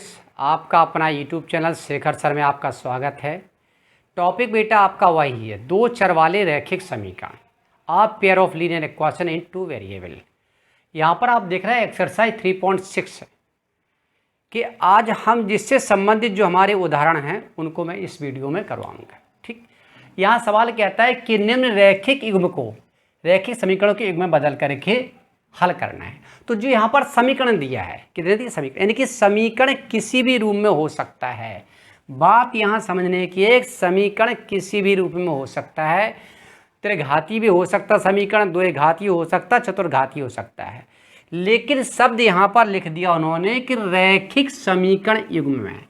Friends, आपका अपना YouTube channel Shekhar sir में आपका स्वागत है। टॉपिक बेटा आपका वही है, दो चर वाले रैखिक समीकरण, आप pair of linear equation in two variable. यहाँ पर आप देख रहे हैं एक्सरसाइज 3.6 कि आज हम जिससे संबंधित जो हमारे उदाहरण हैं उनको मैं इस वीडियो में करवाऊंगा। ठीक, यहाँ सवाल कहता है कि निम्न रैखिक युग्म को रैखिक समीकरणों के युग्म में बदल करके हल करना है। तो जो यहाँ पर समीकरण दिया है कितने दिए समीकरण, यानी कि समीकरण किसी भी रूप में हो सकता है। बात यहाँ समझने की, एक समीकरण किसी भी रूप में हो सकता है। त्रिघाती भी हो सकता समीकरण, द्विघाती हो सकता, चतुर्घाती हो सकता है। लेकिन शब्द यहाँ पर लिख दिया उन्होंने कि रैखिक समीकरण युग्म में,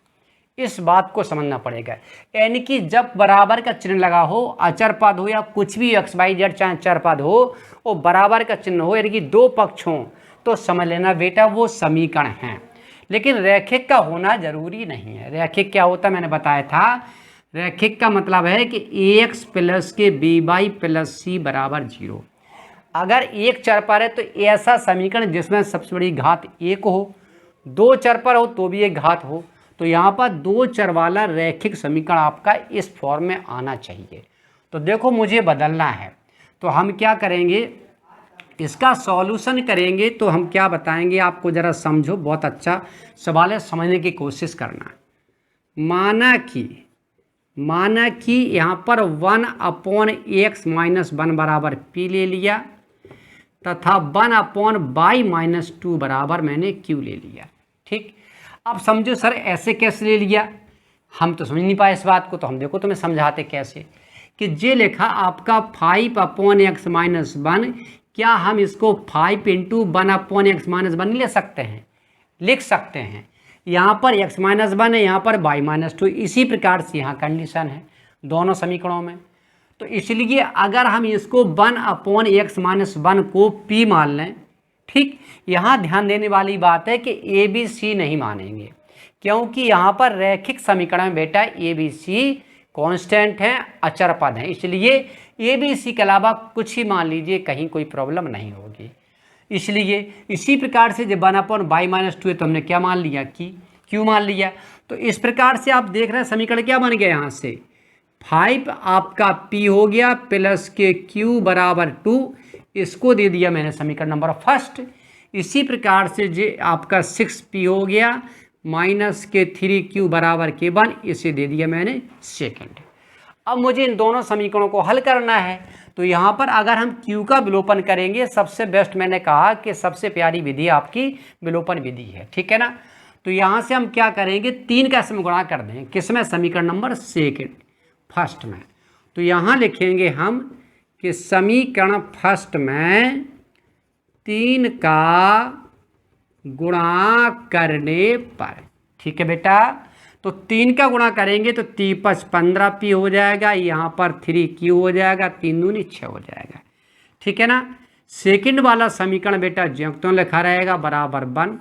इस बात को समझना पड़ेगा। यानी कि जब बराबर का चिन्ह लगा हो, अचर पद हो या कुछ भी एक्स वाई जेड चाहे चर पद हो, वो बराबर का चिन्ह हो, यानी कि दो पक्ष हों, तो समझ लेना बेटा वो समीकरण हैं। लेकिन रैखिक का होना जरूरी नहीं है। रैखिक क्या होता है मैंने बताया था, रैखिक का मतलब है कि ax प्लस के by प्लस सी बराबर 0। अगर एक चर पर है तो ऐसा समीकरण जिसमें सबसे बड़ी घात एक हो, दो चर पर हो तो भी एक घात हो। तो यहाँ पर दो चर वाला रैखिक समीकरण आपका इस फॉर्म में आना चाहिए। तो देखो मुझे बदलना है, तो हम क्या करेंगे, इसका सॉल्यूशन करेंगे। तो हम क्या बताएंगे आपको, ज़रा समझो, बहुत अच्छा सवाल है, समझने की कोशिश करना। माना कि यहाँ पर 1/x-1 बराबर p ले लिया तथा 1/y-2 बराबर मैंने q ले लिया। ठीक, अब समझो सर ऐसे कैसे ले लिया, हम तो समझ नहीं पाए इस बात को। तो हम देखो तुम्हें समझाते कैसे, कि जे लिखा आपका 5/x-1, क्या हम इसको 5 × 1/x-1 ले सकते हैं, लिख सकते हैं। यहाँ पर x-1 है, यहाँ पर y-2। इसी प्रकार से यहाँ कंडीशन है दोनों समीकरणों में। तो इसलिए अगर हम इसको 1/x-1 को p मान लें, ठीक, यहाँ ध्यान देने वाली बात है कि ए बी सी नहीं मानेंगे, क्योंकि यहाँ पर रैखिक समीकरण में बेटा ए बी सी कांस्टेंट हैं, अचर पद हैं। इसलिए ए बी सी के अलावा कुछ ही मान लीजिए, कहीं कोई प्रॉब्लम नहीं होगी। इसलिए इसी प्रकार से जब 1/y-2 है तो हमने क्या मान लिया, कि क्यू मान लिया। तो इस प्रकार से आप देख रहे हैं समीकरण क्या बन गया, यहाँ से 5 आपका p हो गया प्लस के q बराबर 2, इसको दे दिया मैंने समीकरण नंबर फर्स्ट। इसी प्रकार से जो आपका 6p हो गया माइनस के 3q बराबर के 1, इसे दे दिया मैंने सेकंड। अब मुझे इन दोनों समीकरणों को हल करना है। तो यहाँ पर अगर हम q का विलोपन करेंगे, सबसे बेस्ट मैंने कहा कि सबसे प्यारी विधि आपकी विलोपन विधि है, ठीक है ना। तो यहाँ से हम क्या करेंगे, 3 का इसमें गुणा कर दें, किसमें, समीकरण नंबर सेकंड फर्स्ट में। तो यहाँ लिखेंगे हम कि समीकरण फर्स्ट में 3 का गुणा करने पर, ठीक है बेटा। तो 3 का गुणा करेंगे तो 3×5 15p हो जाएगा, यहाँ पर 3q हो जाएगा, 3 दूनी 6 हो जाएगा, ठीक है ना। सेकंड वाला समीकरण बेटा ज्यों लिखा रहेगा बराबर 1।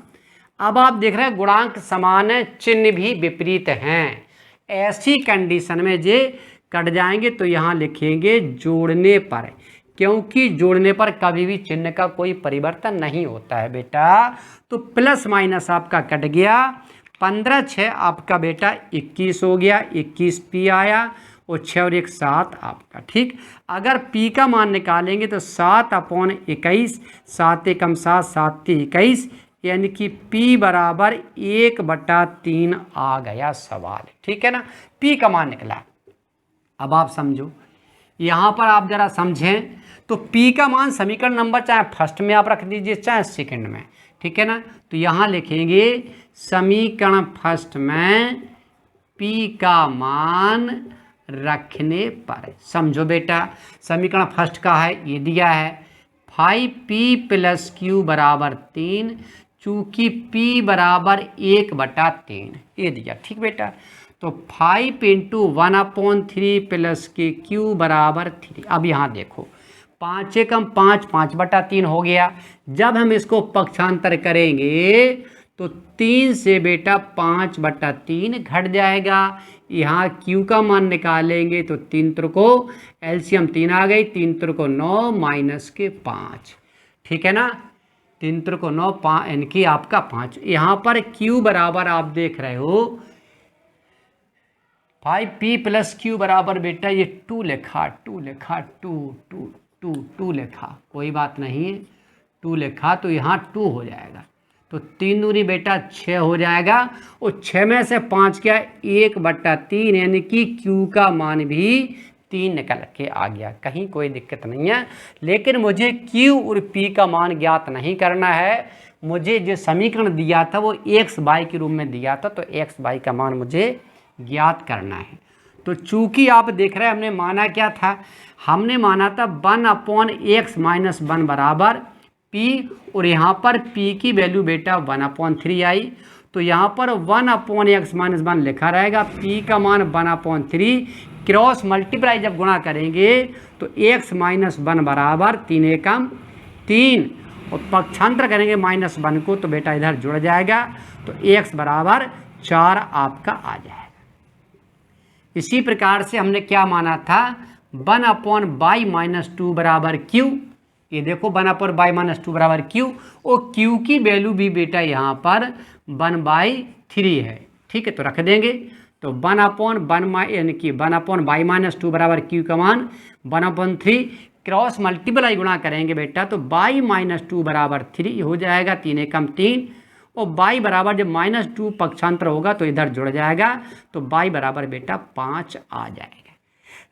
अब आप देख रहे हैं गुणांक समान है, चिन्ह भी विपरीत हैं। ऐसी कंडीशन में जे कट जाएंगे तो यहाँ लिखेंगे जोड़ने पर, क्योंकि जोड़ने पर कभी भी चिन्ह का कोई परिवर्तन नहीं होता है बेटा। तो प्लस माइनस आपका कट गया, 15×6 आपका बेटा 21 हो गया, 21p आया और 6 और 1 7 आपका, ठीक। अगर p का मान निकालेंगे तो 7/21, 7 एकम 7, 7 × 21, यानी कि p बराबर 1/3 आ गया सवाल, ठीक है ना। p का मान निकला। अब आप समझो, यहाँ पर आप जरा समझें, तो p का मान समीकरण नंबर चाहे फर्स्ट में आप रख दीजिए चाहे सेकंड में, ठीक है ना। तो यहाँ लिखेंगे समीकरण फर्स्ट में p का मान रखने पर, समझो बेटा समीकरण फर्स्ट का है, ये दिया है 5p + q बराबर 3, चूँकि p बराबर 1/3 ये दिया, ठीक बेटा। तो 5 × 1/3 प्लस के q बराबर 3। अब यहाँ देखो 5 एकम 5, 5/3 हो गया। जब हम इसको पक्षांतर करेंगे तो 3 से बेटा 5/3 घट जाएगा। यहाँ q का मान निकालेंगे तो 3 त्रिको एलसीएम 3 आ गई, 3 त्रिको 9 माइनस के 5, ठीक है ना। 3 त्रिको 9, यानी कि आपका 5। यहाँ पर Q बराबर आप देख रहे हो 5P + Q बराबर बेटा ये 2 लिखा, 2 लिखा, 2 2 2 2 लिखा, कोई बात नहीं है, 2 लिखा तो यहाँ 2 हो जाएगा। तो 3 दूनी बेटा 6 हो जाएगा, और 6 में से 5 क्या 1/3, यानी कि Q का मान भी 3 निकल के आ गया, कहीं कोई दिक्कत नहीं है। लेकिन मुझे Q और P का मान ज्ञात नहीं करना है, मुझे जो समीकरण दिया था वो x/y के रूप में दिया था, तो x/y का मान मुझे ज्ञात करना है। तो चूंकि आप देख रहे हैं हमने माना क्या था, हमने माना था 1/x - 1 बराबर P, और यहाँ पर P की वैल्यू बेटा 1/3 आई, तो यहाँ पर 1/x - 1 लिखा रहेगा, P का मान 1/3, क्रॉस मल्टीप्लाई जब गुणा करेंगे तो x - 1 बराबर 3 एकम 3, और पक्षांतर करेंगे -1 को तो बेटा इधर जुड़ जाएगा, तो x बराबर 4 आपका आ जाएगा। इसी प्रकार से हमने क्या माना था 1/y - 2 बराबर Q, ये देखो 1/y - 2 बराबर Q, और Q की वैल्यू भी बेटा यहाँ पर 1/3 है, ठीक है, तो रख देंगे। तो 1/1 यानी कि 1/y - 2 बराबर Q का मान 1/3, क्रॉस मल्टीप्लाई गुणा करेंगे बेटा तो y - 2 बराबर 3 हो जाएगा, 3 एकम 3, और y बराबर जब -2 पक्षांतर होगा तो इधर जुड़ जाएगा, तो y बराबर बेटा 5 आ जाएगा।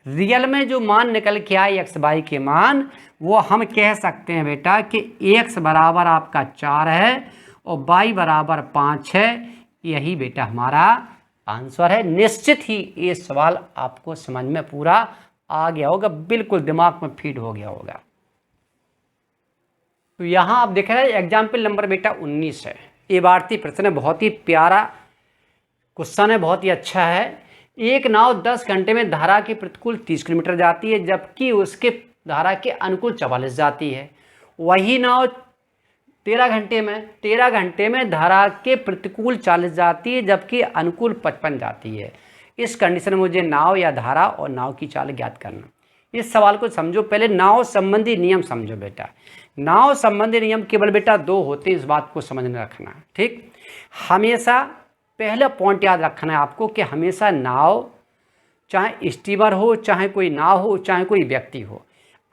रियल में जो मान निकल के आए x/y के मान, वो हम कह सकते हैं बेटा कि x बराबर आपका 4 है और y बराबर 5 है, यही बेटा हमारा आंसर है। निश्चित ही ये सवाल आपको समझ में पूरा आ गया होगा, बिल्कुल दिमाग में फीड हो गया होगा। तो यहाँ आप देख रहे हैं एग्जाम्पल नंबर बेटा 19 है, ये भारतीय प्रश्न है, बहुत ही प्यारा क्वेश्चन है, बहुत ही अच्छा है। एक नाव 10 घंटे में धारा के प्रतिकूल 30 किलोमीटर जाती है, जबकि उसके धारा के अनुकूल 44 जाती है। वही नाव 13 घंटे में धारा के प्रतिकूल 40 जाती है, जबकि अनुकूल 55 जाती है। इस कंडीशन में मुझे नाव या धारा और नाव की चाल ज्ञात करना। इस सवाल को समझो, पहले नाव संबंधी नियम समझो बेटा। नाव संबंधी नियम केवल बेटा 2 होते हैं, इस बात को समझने रखना, ठीक। हमेशा पहला पॉइंट याद रखना है आपको कि हमेशा नाव, चाहे स्टीमर हो, चाहे कोई नाव हो, चाहे कोई व्यक्ति हो,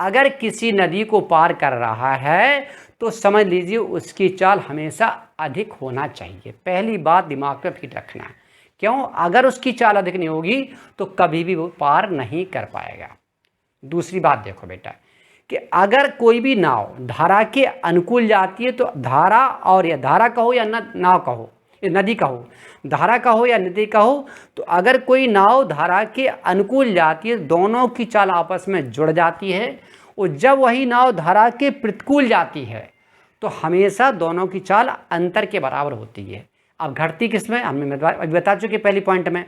अगर किसी नदी को पार कर रहा है तो समझ लीजिए उसकी चाल हमेशा अधिक होना चाहिए। पहली बात दिमाग में फिट रखना। क्यों? अगर उसकी चाल अधिक नहीं होगी तो कभी भी वो पार नहीं कर पाएगा। दूसरी बात देखो बेटा कि अगर कोई भी नाव धारा के अनुकूल जाती है तो धारा, और या धारा कहो या नाव कहो, नदी कहो, धारा कहो या नदी कहो, तो अगर कोई नाव धारा के अनुकूल जाती है दोनों की चाल आपस में जुड़ जाती है, और जब वही नाव धारा के प्रतिकूल जाती है तो हमेशा दोनों की चाल अंतर के बराबर होती है। अब घटती किसमें, हमने बता चुके पहली पॉइंट में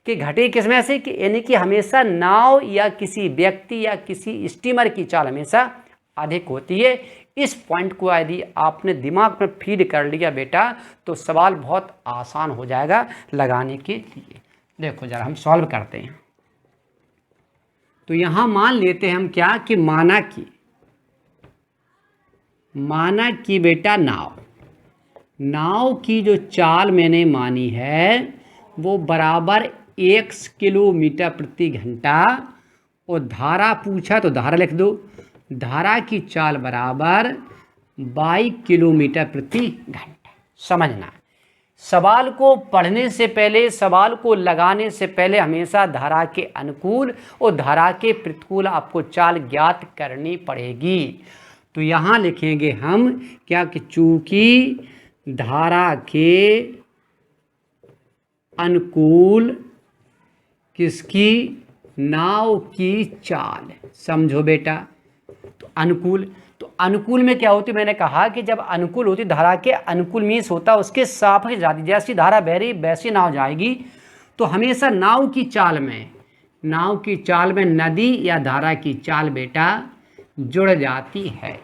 कि घटी किसमें से, कि यानी कि हमेशा नाव या किसी व्यक्ति या किसी स्टीमर की चाल हमेशा अधिक होती है। इस पॉइंट को यदि आपने दिमाग में फीड कर लिया बेटा तो सवाल बहुत आसान हो जाएगा लगाने के लिए। देखो जरा हम सॉल्व करते हैं। तो यहाँ मान लेते हैं हम क्या कि माना कि बेटा नाव की जो चाल मैंने मानी है वो बराबर 1 किलोमीटर प्रति घंटा, और धारा पूछा तो धारा लिख दो, धारा की चाल बराबर 22 किलोमीटर प्रति घंटा। समझना, सवाल को पढ़ने से पहले, सवाल को लगाने से पहले हमेशा धारा के अनुकूल और धारा के प्रतिकूल आपको चाल ज्ञात करनी पड़ेगी। तो यहाँ लिखेंगे हम क्या कि चूंकि धारा के अनुकूल किसकी, नाव की चाल। समझो बेटा, तो अनुकूल में क्या होती है, मैंने कहा कि जब अनुकूल होती धारा के अनुकूल मीन्स होता है उसके सापेक्ष जाती, जैसी धारा बह रही वैसी नाव जाएगी। तो हमेशा नाव की चाल में नदी या धारा की चाल बेटा जुड़ जाती है।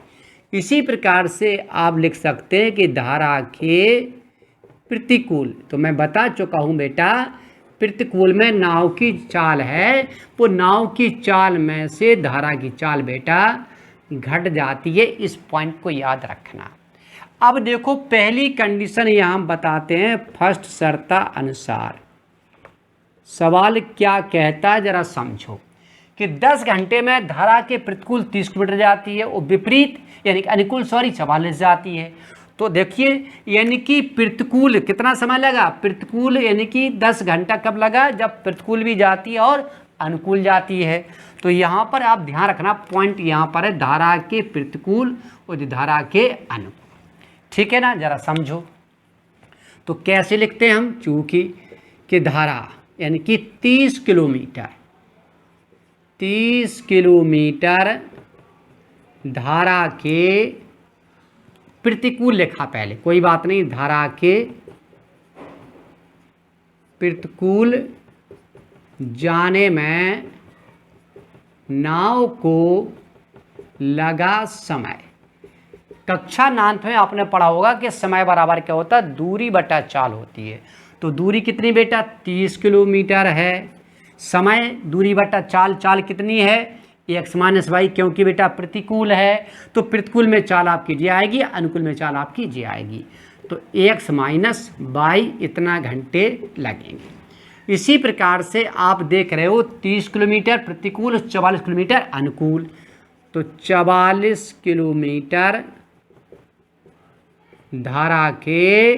इसी प्रकार से आप लिख सकते हैं कि धारा के प्रतिकूल, तो मैं बता चुका हूँ बेटा प्रतिकूल में नाव की चाल है, वो नाव की चाल में से धारा की चाल बेटा घट जाती है। इस पॉइंट को याद रखना। अब देखो पहली कंडीशन यहाँ हम बताते हैं फर्स्ट शर्त अनुसार। सवाल क्या कहता है जरा समझो कि 10 घंटे में धारा के प्रतिकूल 30 किलोमीटर जाती है और विपरीत यानी कि अनुकूल 44 जाती है। तो देखिए यानी कि प्रतिकूल कितना समय लगा, प्रतिकूल यानी कि 10 घंटा कब लगा, जब प्रतिकूल भी जाती है और अनुकूल जाती है। तो यहाँ पर आप ध्यान रखना पॉइंट यहाँ पर है धारा के प्रतिकूल और धारा के अनुकूल, ठीक है ना, जरा समझो। तो कैसे लिखते हैं हम, चूंकि कि धारा यानी कि 30 किलोमीटर धारा के प्रतिकूल लिखा पहले, कोई बात नहीं, धारा के प्रतिकूल जाने में नाव को लगा समय। कक्षा 9 में आपने पढ़ा होगा कि समय बराबर क्या होता है, दूरी बटा चाल होती है। तो दूरी कितनी बेटा, 30 किलोमीटर है। समय दूरी बटा चाल, चाल कितनी है, x माइनस वाई, क्योंकि बेटा प्रतिकूल है तो प्रतिकूल में चाल आपकी जी आएगी, अनुकूल में चाल आपकी जी आएगी। तो x माइनस वाई इतना घंटे लगेंगे। इसी प्रकार से आप देख रहे हो 30 किलोमीटर प्रतिकूल, 44 किलोमीटर अनुकूल। तो 44 किलोमीटर धारा के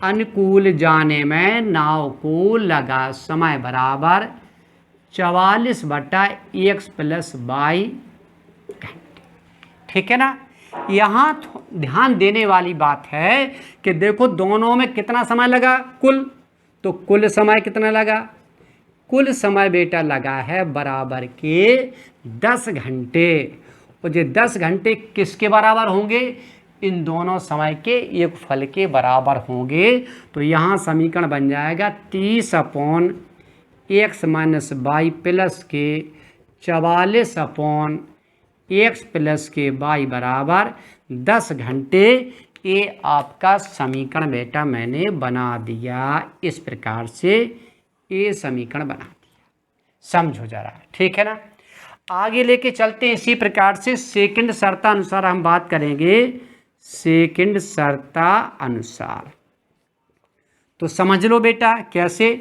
अनुकूल जाने में नाव को लगा समय बराबर 44 बटा x प्लस वाई घंटे, ठीक है ना। यहाँ ध्यान देने वाली बात है कि देखो दोनों में कितना समय लगा कुल, तो कुल समय कितना लगा, कुल समय बेटा लगा है बराबर के 10 घंटे। और ये 10 घंटे किसके बराबर होंगे, इन दोनों समय के एक फल के बराबर होंगे। तो यहाँ समीकरण बन जाएगा 30 upon x minus Y plus के 44 अपॉन x प्लस के वाई बराबर 10 घंटे। ये आपका समीकरण बेटा मैंने बना दिया, इस प्रकार से ये समीकरण बना दिया, समझो जरा, ठीक है ना। आगे लेके चलते हैं। इसी प्रकार से सेकंड शर्ता अनुसार हम बात करेंगे, सेकंड शर्ता अनुसार। तो समझ लो बेटा कैसे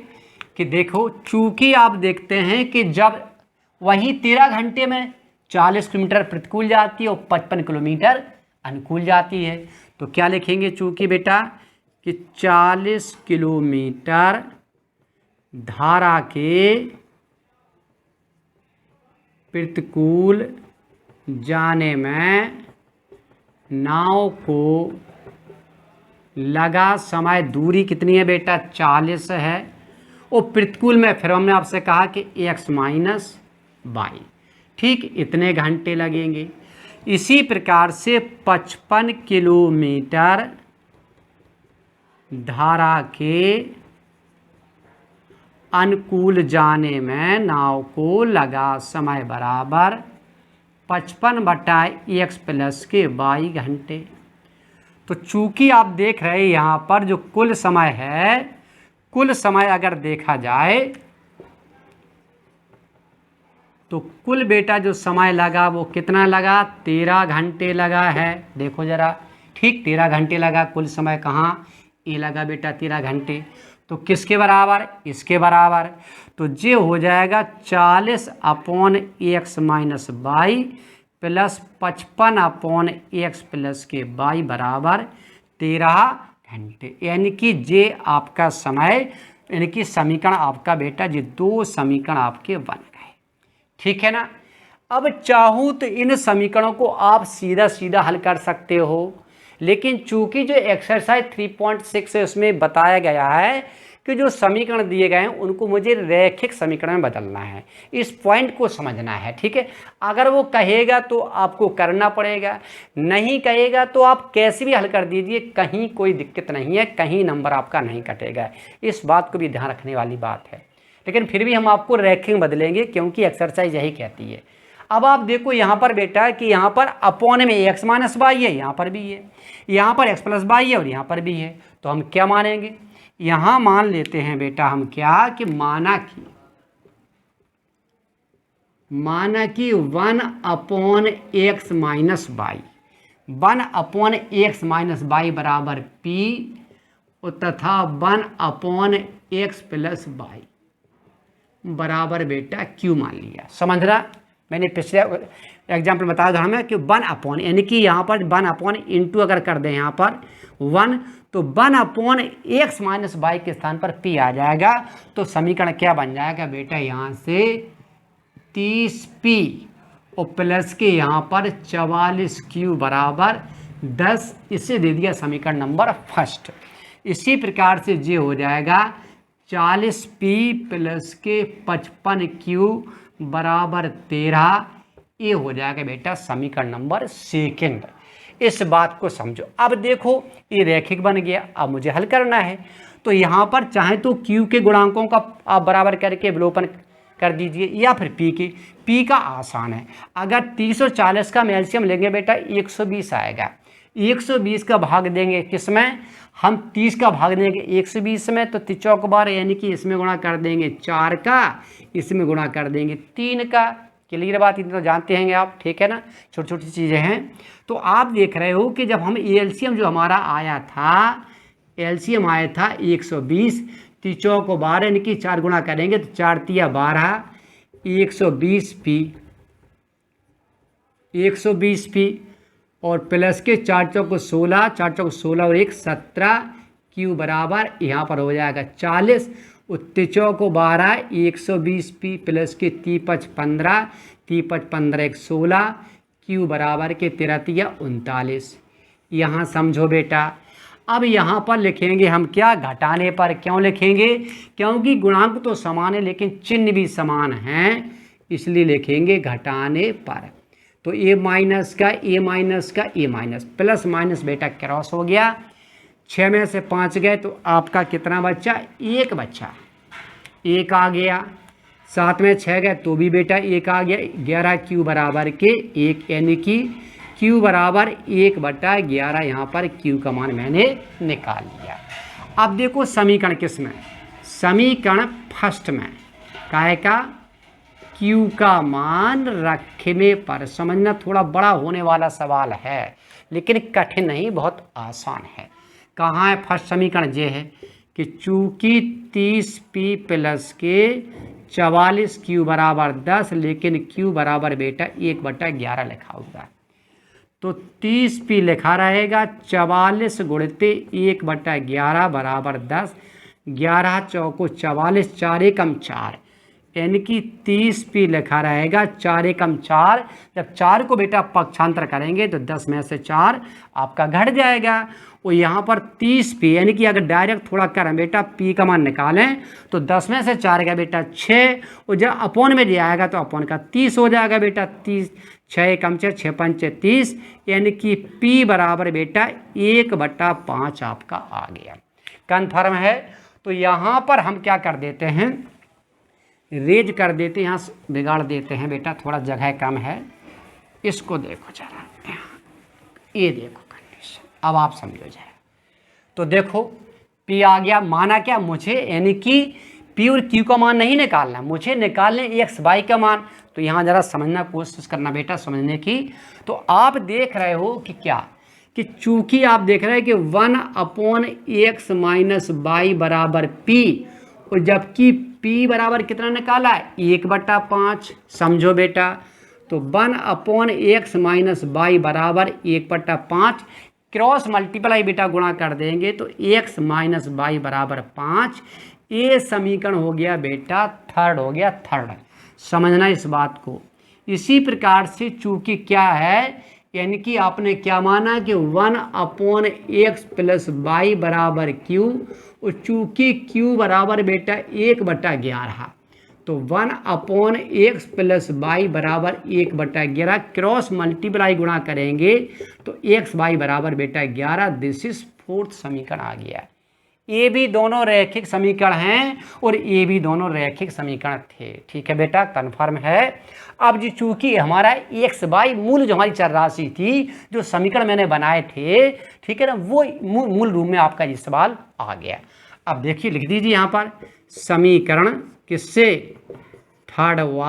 कि देखो, चूंकि आप देखते हैं कि जब वही 13 घंटे में 40 किलोमीटर प्रतिकूल जाती है और 55 किलोमीटर अनुकूल जाती है, तो क्या लिखेंगे, चूंकि बेटा कि 40 किलोमीटर धारा के प्रतिकूल जाने में नाव को लगा समय, दूरी कितनी है बेटा 40 है, और प्रतिकूल में फिर हमने आपसे कहा कि x माइनस वाई, ठीक इतने घंटे लगेंगे। इसी प्रकार से 55 किलोमीटर धारा के अनुकूल जाने में नाव को लगा समय बराबर 55 बटा x प्लस के वाई घंटे। तो चूंकि आप देख रहे हैं यहाँ पर जो कुल समय है, कुल समय अगर देखा जाए तो कुल बेटा जो समय लगा वो कितना लगा, 13 घंटे लगा है। देखो जरा, ठीक 13 घंटे लगा कुल समय, कहाँ ये लगा बेटा 13 घंटे। तो किसके बराबर, इसके बराबर। तो ये हो जाएगा 40 upon x minus Y plus 55 upon x plus के वाई बराबर 13 घंटे। यानी कि ये आपका समय, यानी कि समीकरण आपका बेटा ये 2 समीकरण आपके बन गए, ठीक है ना। अब चाहूँ तो इन समीकरणों को आप सीधा सीधा हल कर सकते हो, लेकिन चूंकि जो एक्सरसाइज 3.6 है उसमें बताया गया है कि जो समीकरण दिए गए हैं उनको मुझे रैखिक समीकरण में बदलना है, इस पॉइंट को समझना है, ठीक है। अगर वो कहेगा तो आपको करना पड़ेगा, नहीं कहेगा तो आप कैसे भी हल कर दीजिए, कहीं कोई दिक्कत नहीं है, कहीं नंबर आपका नहीं कटेगा। इस बात को भी ध्यान रखने वाली बात है, लेकिन फिर भी हम आपको रैखिक में बदलेंगे क्योंकि एक्सरसाइज यही कहती है। अब आप देखो यहाँ पर बेटा कि यहाँ पर अपॉन में x माइनस वाई है, यहाँ पर भी है, यहाँ पर x प्लस वाई है और यहाँ पर भी है। तो हम क्या मानेंगे, यहाँ मान लेते हैं बेटा हम क्या कि माना कि 1 upon x minus Y, 1/x minus Y बराबर पी तथा 1/x प्लस वाई बराबर बेटा क्यू मान लिया। समझ रहा, मैंने पिछले एग्जाम्पल बताया था हमें कि 1 यानी कि यहाँ पर 1 इंटू अगर कर दें यहाँ पर 1 तो 1/x माइनस वाई के स्थान पर p आ जाएगा। तो समीकरण क्या बन जाएगा बेटा, यहाँ से 30p और प्लस के यहाँ पर 44q बराबर 10, इसे दे दिया समीकरण नंबर फर्स्ट। इसी प्रकार से ये हो जाएगा 40p प्लस के 55q बराबर 13, ये हो जाएगा बेटा समीकरण नंबर सेकंड। इस बात को समझो। अब देखो ये रैखिक बन गया, अब मुझे हल करना है। तो यहाँ पर चाहे तो q के गुणांकों का आप बराबर करके विलोपन कर दीजिए या फिर p का आसान है। अगर 30 और 40 का एलसीएम लेंगे बेटा 120 आएगा। 120 का भाग देंगे किस में, हम 30 का भाग देंगे 120 में, तो 3 चौक 12 यानी कि इसमें गुणा कर देंगे 4 का, इसमें गुणा कर देंगे 3 का। क्लियर बात, इतना तो जानते हैं आप, ठीक है ना, छोटी छोटी चीज़ें हैं। तो आप देख रहे हो कि जब हम एलसीएम जो हमारा आया था, एलसीएम आया था 120, 3 चौक 12 यानी कि 4 गुणा करेंगे तो 4 तिया 12, 120p और प्लस के 4 चौक 16, 4 चौक 16 और 1 17, क्यू बराबर यहाँ पर हो जाएगा 40, 3 चौक 12, 120p प्लस के 3 15, 15 1 16, क्यू बराबर के 13 तिया 39। यहाँ समझो बेटा। अब यहाँ पर लिखेंगे हम क्या, घटाने पर। क्यों लिखेंगे, क्योंकि गुणांक तो समान है लेकिन चिन्ह भी समान हैं, इसलिए लिखेंगे घटाने पर। तो a माइनस का a माइनस का a माइनस, प्लस माइनस बेटा क्रॉस हो गया, 6 में से 5 गए तो आपका कितना बच्चा, 1 बच्चा, 1 आ गया। 7 में 6 गए तो भी बेटा 1 आ गया। 11 क्यू बराबर के 1 यानी कि क्यू बराबर 1/11, यहाँ पर क्यू का मान मैंने निकाल लिया। अब देखो समीकरण किस में, समीकरण फर्स्ट में काहे का, क्यू का मान रखने पर। समझना, थोड़ा बड़ा होने वाला सवाल है लेकिन कठिन नहीं, बहुत आसान है। कहाँ है फर्स्ट समीकरण, ये है कि चूंकि 30p प्लस के 44q बराबर 10, लेकिन q बराबर बेटा 1/11 लिखा हुआ है, तो 30p लिखा रहेगा 44 गुणिते 1/11 बराबर 10, 11 चौको 44, 4 एकम 4 यानी कि 30p लिखा रहेगा 4 एकम 4। जब 4 को बेटा पक्षांतर करेंगे तो 10 में से 4 आपका घट जाएगा। और यहाँ पर 30p यानी कि अगर डायरेक्ट थोड़ा करें बेटा p का मान निकालें तो 10 में से 4 का बेटा 6, और जब अपोन में दिया आएगा तो अपोन का 30 हो जाएगा बेटा। 30, 6 एकम 6, 6 पंचे 30 यानी कि p बराबर बेटा 1/5 आपका आ गया। कन्फर्म है। तो यहाँ पर हम क्या कर देते हैं, रेज कर देते हैं, यहाँ बिगाड़ देते हैं बेटा, थोड़ा जगह कम है। इसको देखो जरा, ये देखो कंडीशन, अब आप समझो जरा। तो देखो p आ गया, माना क्या मुझे, यानी कि p और q का मान नहीं निकालना, मुझे निकालने x y का मान। तो यहाँ जरा समझना कोशिश करना बेटा, समझने की। तो आप देख रहे हो कि क्या, कि चूंकि आप देख रहे हैं कि 1/x माइनस वाई बराबर p, और जबकि p बराबर कितना निकाला है, 1/5। समझो बेटा, तो 1/x माइनस वाई बराबर 1/5, क्रॉस मल्टीप्लाई बेटा गुणा कर देंगे तो x माइनस वाई बराबर 5। ये समीकरण हो गया बेटा थर्ड, हो गया थर्ड। समझना इस बात को। इसी प्रकार से चूंकि क्या है, यानी कि आपने क्या माना कि 1/x प्लस वाई बराबर q, और चूंकि q बराबर बेटा 1/11, तो 1/x प्लस वाई बराबर 1/11, क्रॉस मल्टीप्लाई गुणा करेंगे तो x y बराबर बेटा 11। दिस इज फोर्थ समीकरण आ गया। ये भी दोनों रैखिक समीकरण हैं और ये भी दोनों रैखिक समीकरण थे, ठीक है बेटा, कन्फर्म है। अब जी चूंकि हमारा एक्स वाई मूल जो हमारी चर राशि थी, जो समीकरण मैंने बनाए थे, ठीक है ना, वो मूल रूप में आपका ये सवाल आ गया। अब देखिए लिख दीजिए यहाँ पर समीकरण किससे, थर्ड व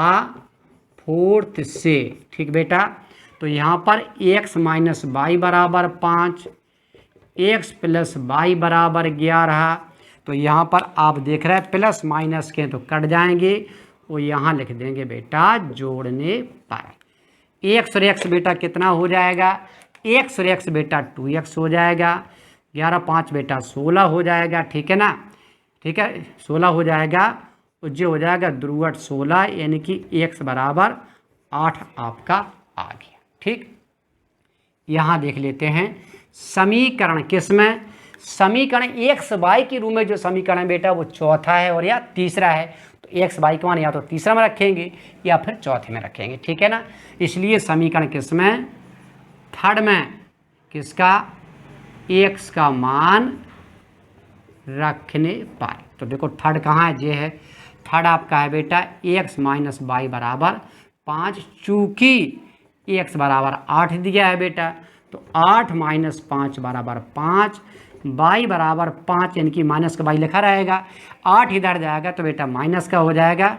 फोर्थ से, ठीक बेटा। तो यहाँ पर x माइनस वाई बराबर 5, x प्लस वाई बराबर 11। तो यहाँ पर आप देख रहे हैं प्लस माइनस के तो कट जाएंगे, वो यहाँ लिख देंगे बेटा जोड़ने पर। x और x बेटा कितना हो जाएगा, x और x बेटा 2x हो जाएगा, 11 5 बेटा 16 हो जाएगा, ठीक है ना, ठीक है 16 हो जाएगा, तो जो हो जाएगा ध्रुवट 16, यानी कि x बराबर 8 आपका आ गया। ठीक, यहाँ देख लेते हैं समीकरण किसमें, समीकरण एक्स वाई के रूप में जो समीकरण बेटा वो चौथा है और या तीसरा है, तो एक्स वाई का मान या तो तीसरा में रखेंगे या फिर चौथे में रखेंगे, ठीक है ना। इसलिए समीकरण किसमें, थर्ड में, किसका, एक्स का मान रखने पर। तो देखो थर्ड कहाँ है, ये है थर्ड आपका है बेटा एक्स माइनस वाई बराबर 5, चूँकि एक्स बराबर 8 दिया है बेटा, तो 8 माइनस 5 बराबर 5, वाई बराबर 5 यानी कि माइनस का वाई लिखा रहेगा, 8 इधर जाएगा तो बेटा माइनस का हो जाएगा,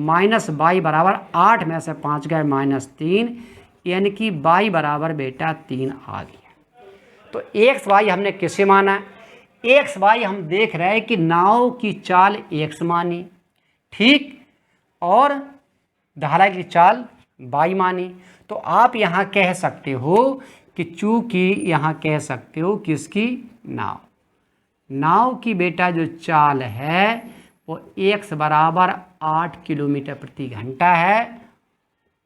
माइनस वाई बराबर 8 में से 5 गए -3, यानी कि वाई बराबर बेटा 3 आ गया। तो एक्स वाई हमने किसे माना, एक्स वाई हम देख रहे हैं कि नाव की चाल एक्स मानी, ठीक, और धारा की चाल वाई मानी। तो आप यहाँ कह सकते हो कि चूँकि यहाँ कह सकते हो किसकी, नाव की बेटा जो चाल है वो x बराबर 8 किलोमीटर प्रति घंटा है,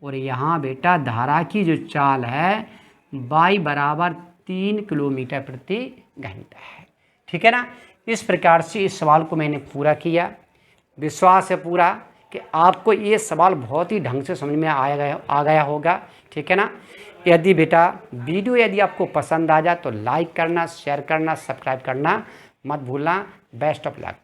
और यहाँ बेटा धारा की जो चाल है y बराबर 3 किलोमीटर प्रति घंटा है, ठीक है ना। इस प्रकार से इस सवाल को मैंने पूरा किया। विश्वास है पूरा कि आपको ये सवाल बहुत ही ढंग से समझ में आ गया होगा, ठीक है ना। यदि बेटा वीडियो यदि आपको पसंद आ जाए तो लाइक करना, शेयर करना, सब्सक्राइब करना मत भूलना। Best of luck.